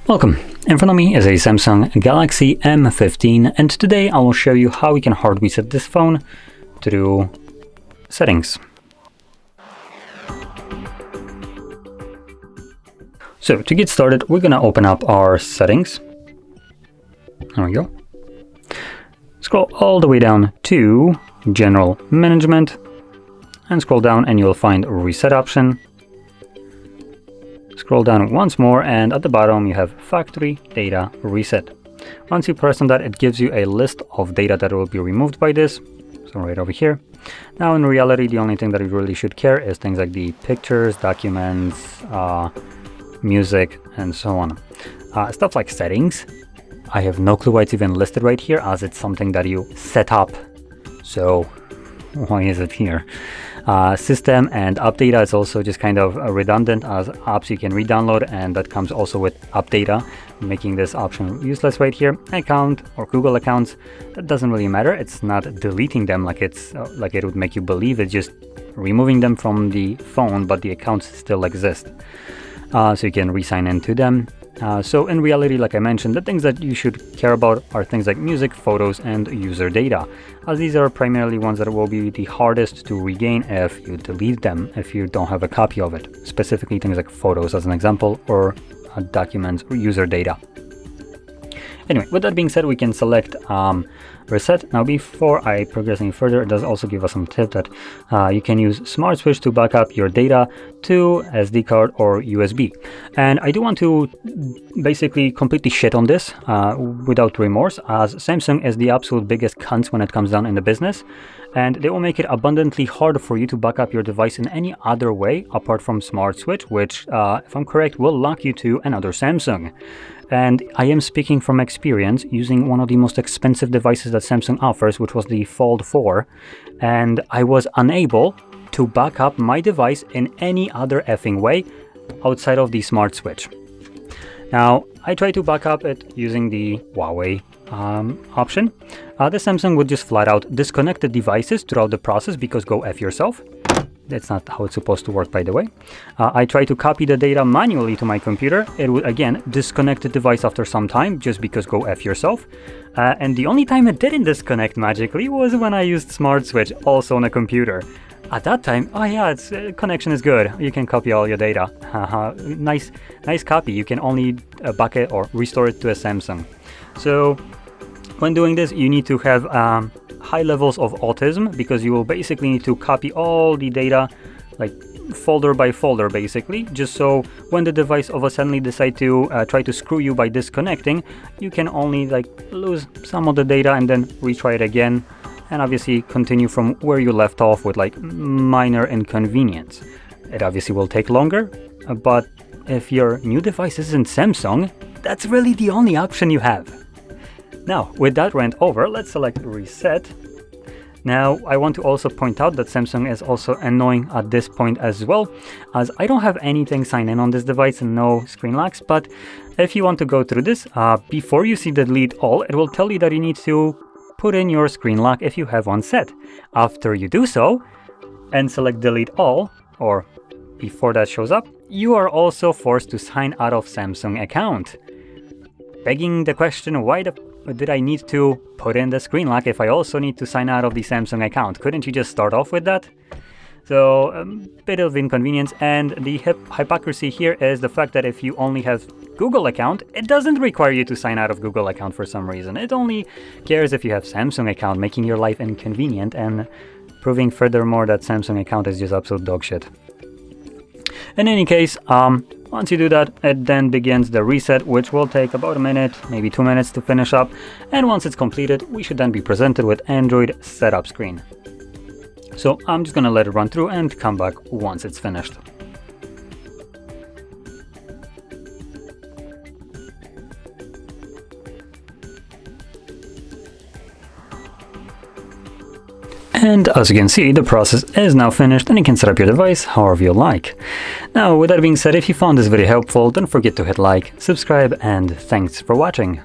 Welcome. In front of me is a Samsung Galaxy M15, and today I will show you how we can hard reset this phone through settings. So to get started, we're gonna open up our settings. There we go. Scroll all the way down to General Management and scroll down and you'll find Reset option. Scroll down once more and at the bottom you have Factory Data Reset. Once you press on that, it gives you a list of data that will be removed by this. So right over here. Now in reality, the only thing that you really should care is things like the pictures, documents, music, and so on. Stuff like settings, I have no clue why it's even listed right here, as it's something that you set up. So why is it here? System and app data is also just kind of redundant, as apps you can re-download, and that comes also with app data, making this option useless right here. Account or Google accounts, that doesn't really matter. It's not deleting them like it's like it would make you believe. It's just removing them from the phone, but the accounts still exist. So you can re-sign into them. So in reality, like I mentioned, the things that you should care about are things like music, photos, and user data, as these are primarily ones that will be the hardest to regain if you delete them, if you don't have a copy of it. Specifically things like photos as an example, or documents or user data. Anyway, with that being said, we can select Reset. Now before I progress any further, it does also give us some tip that you can use Smart Switch to back up your data to SD card or USB. And I do want to basically completely shit on this without remorse, as Samsung is the absolute biggest cunts when it comes down in the business, and they will make it abundantly hard for you to back up your device in any other way apart from Smart Switch, which if I'm correct will lock you to another Samsung. And I am speaking from experience using one of the most expensive devices that Samsung offers, which was the Fold 4, and I was unable to back up my device in any other effing way outside of the Smart Switch. Now, I tried to back up it using the Huawei option. The Samsung would just flat out disconnect the devices throughout the process, because go F yourself. That's not how it's supposed to work, by the way. I tried to copy the data manually to my computer. It would again disconnect the device after some time, just because go F yourself. And the only time it didn't disconnect magically was when I used Smart Switch, also on a computer. At that time, oh yeah, its connection is good. You can copy all your data. Nice copy. You can only back it or restore it to a Samsung. So when doing this, you need to have high levels of autism, because you will basically need to copy all the data, like folder by folder basically, just so when the device of a suddenly decide to try to screw you by disconnecting, you can only like lose some of the data and then retry it again, and obviously continue from where you left off with like minor inconvenience. It obviously will take longer, but if your new device isn't Samsung, that's really the only option you have. Now, with that rant over, let's select Reset. Now, I want to also point out that Samsung is also annoying at this point as well, as I don't have anything signed in on this device and no screen locks, but if you want to go through this, before you see delete all, it will tell you that you need to put in your screen lock if you have one set. After you do so, and select delete all, or before that shows up, you are also forced to sign out of Samsung account. Begging the question, why did I need to put in the screen lock if I also need to sign out of the Samsung account? Couldn't you just start off with that? So a bit of inconvenience, and the hypocrisy here is the fact that if you only have Google account, it doesn't require you to sign out of Google account for some reason. It only cares if you have Samsung account, making your life inconvenient and proving furthermore that Samsung account is just absolute dog shit. In any case, once you do that, it then begins the reset, which will take about a minute, maybe 2 minutes to finish up. And once it's completed, we should then be presented with Android setup screen. So I'm just gonna let it run through and come back once it's finished. And as you can see, the process is now finished and you can set up your device however you like. Now, with that being said, if you found this video helpful, don't forget to hit like, subscribe, and thanks for watching.